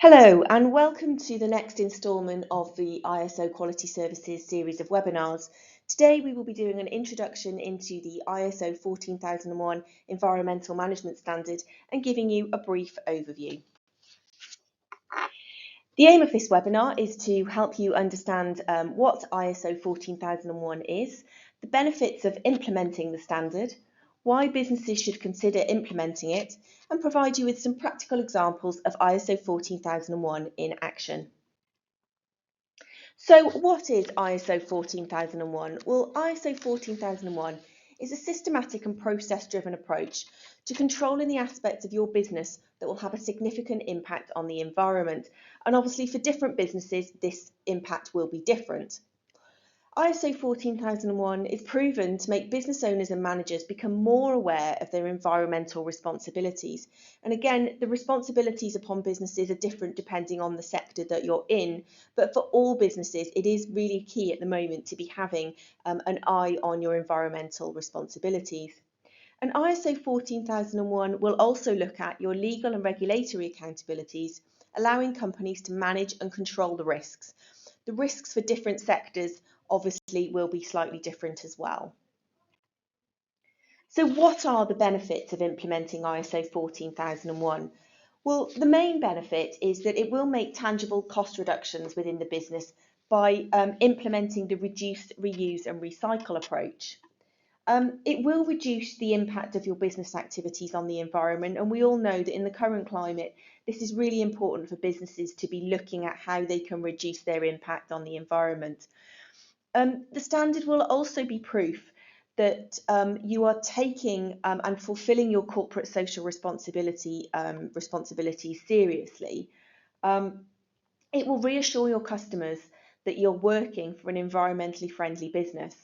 Hello, and welcome to the next instalment of the ISO Quality Services series of webinars. Today we will be doing an introduction into the ISO 14001 Environmental Management Standard and giving you a brief overview. The aim of this webinar is to help you understand what ISO 14001 is, the benefits of implementing the standard, why businesses should consider implementing it, and provide you with some practical examples of ISO 14001 in action. So what is ISO 14001? Well, ISO 14001 is a systematic and process-driven approach to controlling the aspects of your business that will have a significant impact on the environment. And obviously for different businesses, this impact will be different. ISO 14001 is proven to make business owners and managers become more aware of their environmental responsibilities. And again, the responsibilities upon businesses are different depending on the sector that you're in. But for all businesses, it is really key at the moment to be having an eye on your environmental responsibilities. And ISO 14001 will also look at your legal and regulatory accountabilities, allowing companies to manage and control the risks. The risks for different sectors obviously will be slightly different as well. So what are the benefits of implementing ISO 14001? Well, the main benefit is that it will make tangible cost reductions within the business by implementing the reduce, reuse and recycle approach. It will reduce the impact of your business activities on the environment, and we all know that in the current climate, this is really important for businesses to be looking at how they can reduce their impact on the environment. The standard will also be proof that you are taking and fulfilling your corporate social responsibilities seriously. It will reassure your customers that you're working for an environmentally friendly business.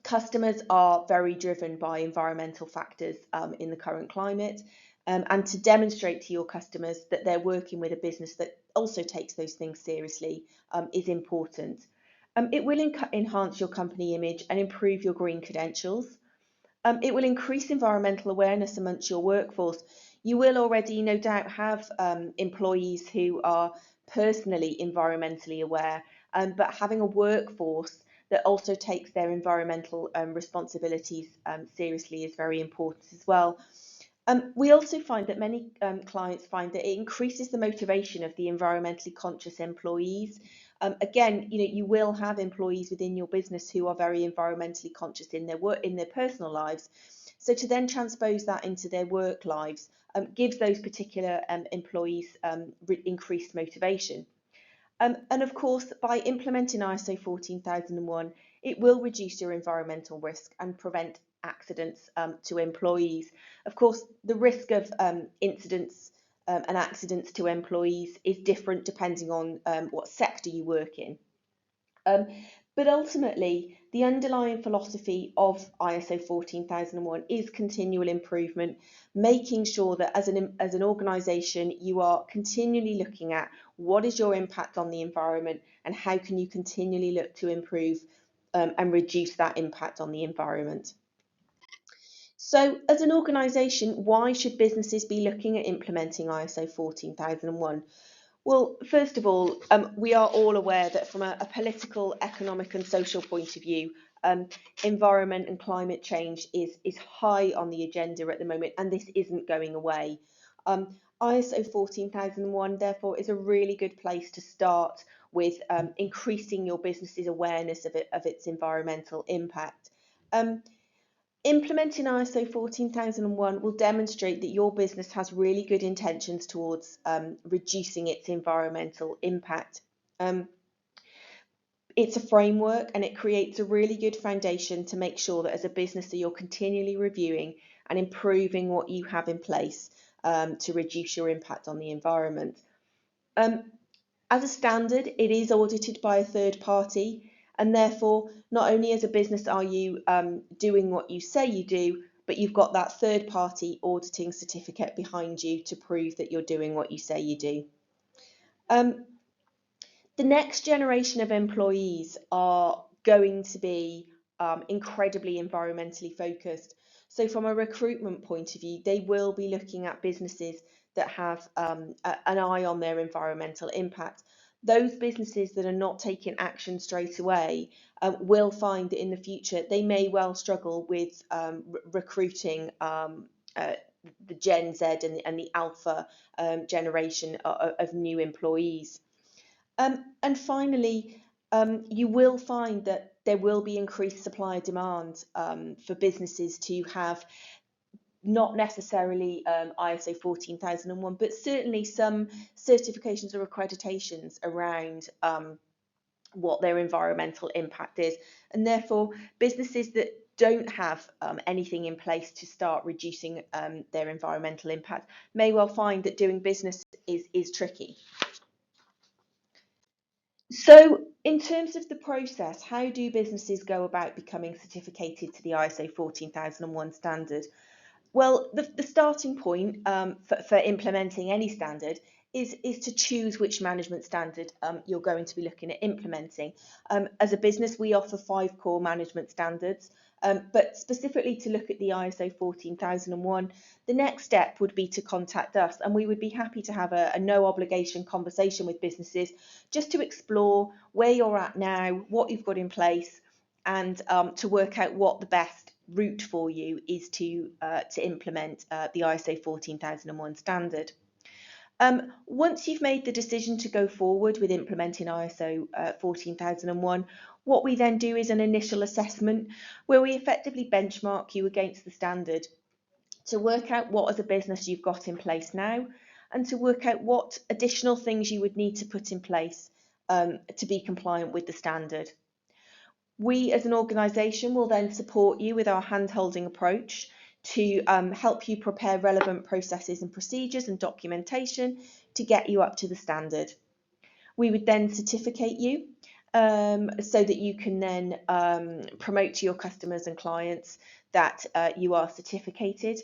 Customers are very driven by environmental factors in the current climate, and to demonstrate to your customers that they're working with a business that also takes those things seriously is important. It will enhance your company image and improve your green credentials. It will increase environmental awareness amongst your workforce. You will already no doubt have employees who are personally environmentally aware, but having a workforce that also takes their environmental responsibilities seriously is very important as well. We also find that many clients find that it increases the motivation of the environmentally conscious employees. Again, you will have employees within your business who are very environmentally conscious in their work, in their personal lives. So to then transpose that into their work lives gives those particular employees increased motivation. And of course, by implementing ISO 14001, it will reduce your environmental risk and prevent accidents to employees. Of course, the risk of incidents and accidents to employees is different depending on what sector you work in. But ultimately, the underlying philosophy of ISO 14001 is continual improvement, making sure that as an organisation, you are continually looking at what is your impact on the environment and how can you continually look to improve and reduce that impact on the environment. So as an organisation, why should businesses be looking at implementing ISO 14001? Well, first of all, we are all aware that from a political, economic and social point of view, environment and climate change is high on the agenda at the moment, and this isn't going away. ISO 14001, therefore, is a really good place to start with increasing your business's awareness of its environmental impact. Implementing ISO 14001 will demonstrate that your business has really good intentions towards reducing its environmental impact. It's a framework and it creates a really good foundation to make sure that as a business that you're continually reviewing and improving what you have in place to reduce your impact on the environment. As a standard, it is audited by a third party. And therefore, not only as a business are you doing what you say you do, but you've got that third party auditing certificate behind you to prove that you're doing what you say you do. The next generation of employees are going to be incredibly environmentally focused. So from a recruitment point of view, they will be looking at businesses that have an eye on their environmental impact. Those businesses that are not taking action straight away will find that in the future they may well struggle with recruiting the Gen Z and the Alpha generation of new employees. And finally, you will find that there will be increased supply demand for businesses to have not necessarily ISO 14001, but certainly some certifications or accreditations around what their environmental impact is. And therefore, businesses that don't have anything in place to start reducing their environmental impact may well find that doing business is tricky. So, in terms of the process, how do businesses go about becoming certificated to the ISO 14001 standard? Well, the starting point for implementing any standard is to choose which management standard you're going to be looking at implementing. As a business, we offer 5 core management standards, but specifically to look at the ISO 14001, the next step would be to contact us, and we would be happy to have a no obligation conversation with businesses just to explore where you're at now, what you've got in place, and to work out what the best route for you is to implement the ISO 14001 standard. Once you've made the decision to go forward with implementing ISO 14001, what we then do is an initial assessment where we effectively benchmark you against the standard to work out what as a business you've got in place now and to work out what additional things you would need to put in place to be compliant with the standard. We as an organisation will then support you with our hand-holding approach to help you prepare relevant processes and procedures and documentation to get you up to the standard. We would then certificate you so that you can then promote to your customers and clients that you are certificated.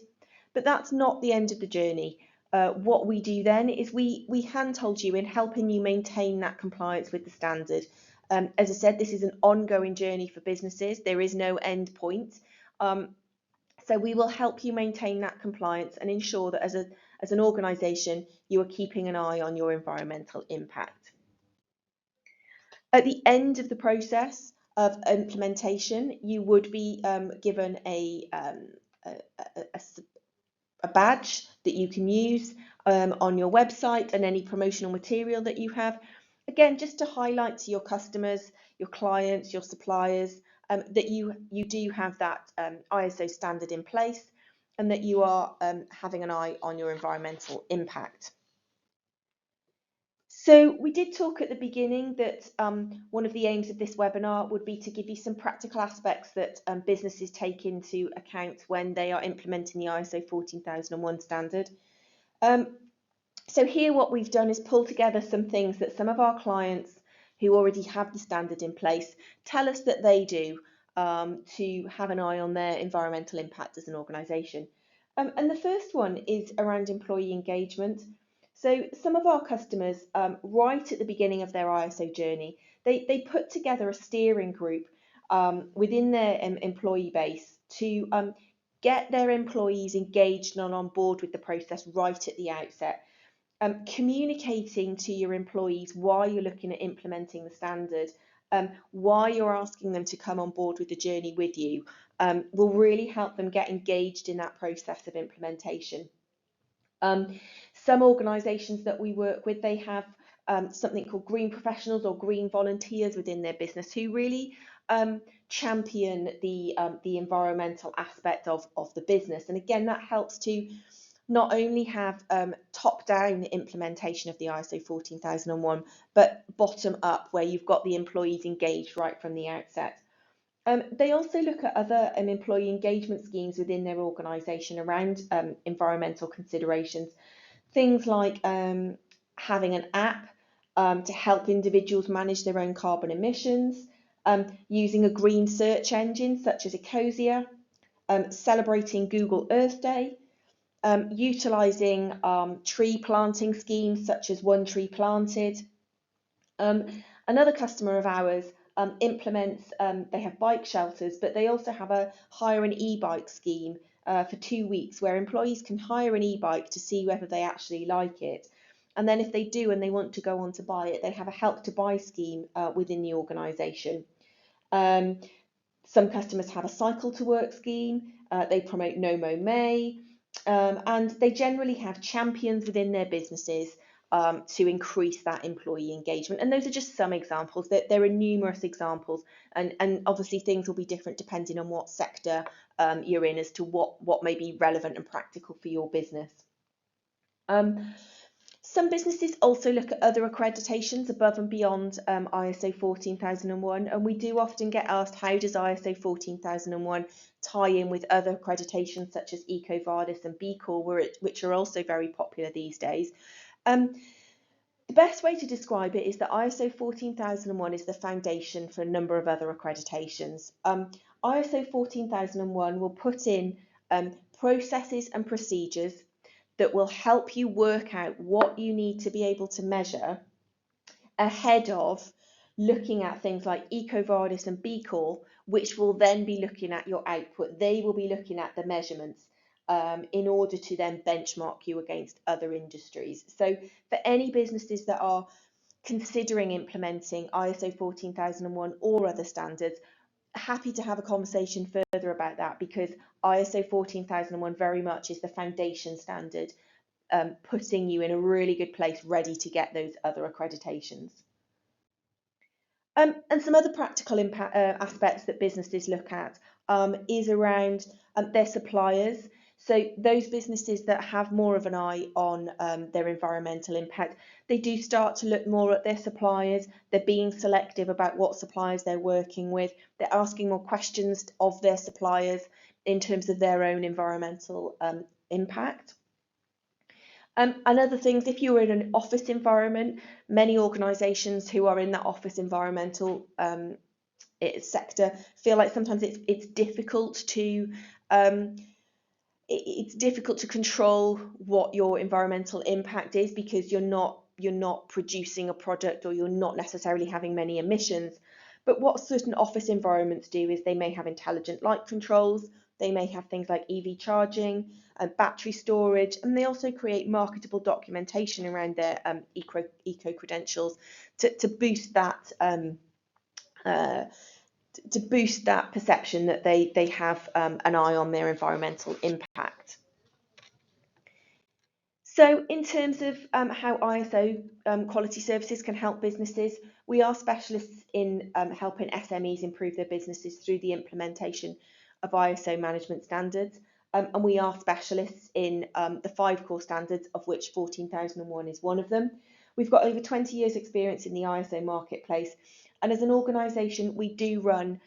But that's not the end of the journey. What we do then is we handhold you in helping you maintain that compliance with the standard. As I said, this is an ongoing journey for businesses. There is no end point. So we will help you maintain that compliance and ensure that as an organisation, you are keeping an eye on your environmental impact. At the end of the process of implementation, you would be given a badge that you can use on your website and any promotional material that you have. Again, just to highlight to your customers, your clients, your suppliers, that you do have that ISO standard in place and that you are having an eye on your environmental impact. So we did talk at the beginning that one of the aims of this webinar would be to give you some practical aspects that businesses take into account when they are implementing the ISO 14001 standard. So here what we've done is pull together some things that some of our clients who already have the standard in place tell us that they do to have an eye on their environmental impact as an organisation. And the first one is around employee engagement. So some of our customers, right at the beginning of their ISO journey, they put together a steering group within their employee base to get their employees engaged and on board with the process right at the outset. Communicating to your employees why you're looking at implementing the standard, why you're asking them to come on board with the journey with you, will really help them get engaged in that process of implementation. Some organisations that we work with, they have something called green professionals or green volunteers within their business who really champion the environmental aspect of the business. And again, that helps to not only have top-down implementation of the ISO 14001, but bottom-up, where you've got the employees engaged right from the outset. They also look at other employee engagement schemes within their organisation around environmental considerations. Things like having an app to help individuals manage their own carbon emissions, using a green search engine such as Ecosia, celebrating Google Earth Day, utilising tree planting schemes such as One Tree Planted. Another customer of ours implements, they have bike shelters, but they also have a hire an e-bike scheme for 2 weeks, where employees can hire an e-bike to see whether they actually like it. And then if they do and they want to go on to buy it, they have a help to buy scheme within the organisation. Some customers have a cycle to work scheme, they promote No Mo May, and they generally have champions within their businesses to increase that employee engagement. And those are just some examples. There are numerous examples, and obviously things will be different depending on what sector you're in as to what may be relevant and practical for your business. Some businesses also look at other accreditations above and beyond ISO 14001, and we do often get asked, how does ISO 14001 tie in with other accreditations such as EcoVadis and B Corp, which are also very popular these days. The best way to describe it is that ISO 14001 is the foundation for a number of other accreditations. ISO 14001 will put in processes and procedures that will help you work out what you need to be able to measure ahead of looking at things like EcoVadis and B Corp, which will then be looking at your output. They will be looking at the measurements in order to then benchmark you against other industries. So for any businesses that are considering implementing ISO 14001 or other standards, happy to have a conversation further about that, because ISO 14001 very much is the foundation standard, putting you in a really good place ready to get those other accreditations. And some other practical aspects that businesses look at is around their suppliers. So those businesses that have more of an eye on their environmental impact, they do start to look more at their suppliers. They're being selective about what suppliers they're working with. They're asking more questions of their suppliers in terms of their own environmental impact. And other things, if you're in an office environment, many organisations who are in that office environmental sector feel like sometimes it's difficult to control what your environmental impact is, because you're not producing a product, or you're not necessarily having many emissions. But what certain office environments do is they may have intelligent light controls, they may have things like EV charging and battery storage, and they also create marketable documentation around their eco credentials to boost that perception that they have an eye on their environmental impact. So in terms of how ISO quality services can help businesses, we are specialists in helping SMEs improve their businesses through the implementation of ISO management standards. And we are specialists in the 5 core standards, of which 14001 is one of them. We've got over 20 years experience in the ISO marketplace, and as an organisation we do run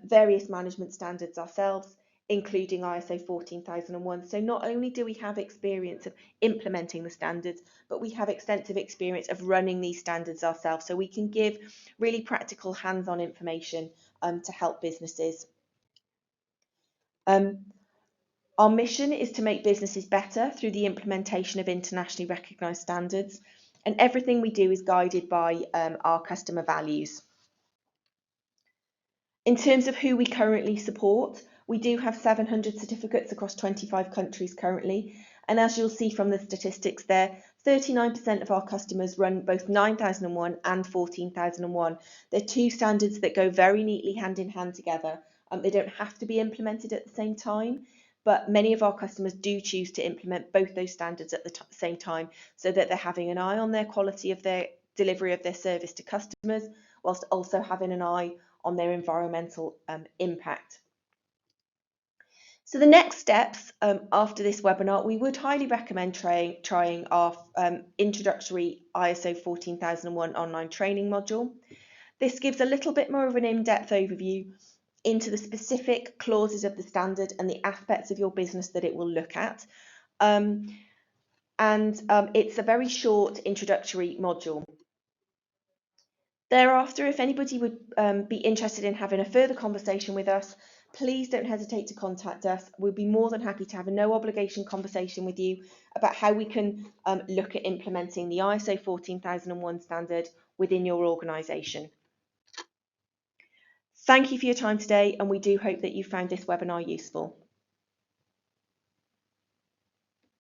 various management standards ourselves, including ISO 14001. So not only do we have experience of implementing the standards, but we have extensive experience of running these standards ourselves, so we can give really practical hands-on information to help businesses. Our mission is to make businesses better through the implementation of internationally recognised standards, and everything we do is guided by our customer values. In terms of who we currently support, we do have 700 certificates across 25 countries currently, and as you'll see from the statistics there, 39% of our customers run both 9001 and 14001. They're 2 standards that go very neatly hand in hand together. They don't have to be implemented at the same time, but many of our customers do choose to implement both those standards at the same time, so that they're having an eye on their quality of their delivery of their service to customers, whilst also having an eye on their environmental impact. So the next steps after this webinar, we would highly recommend trying our introductory ISO 14001 online training module. This gives a little bit more of an in-depth overview into the specific clauses of the standard and the aspects of your business that it will look at. It's a very short introductory module. Thereafter, if anybody would be interested in having a further conversation with us, please don't hesitate to contact us. We'll be more than happy to have a no obligation conversation with you about how we can look at implementing the ISO 14001 standard within your organisation. Thank you for your time today, and we do hope that you found this webinar useful.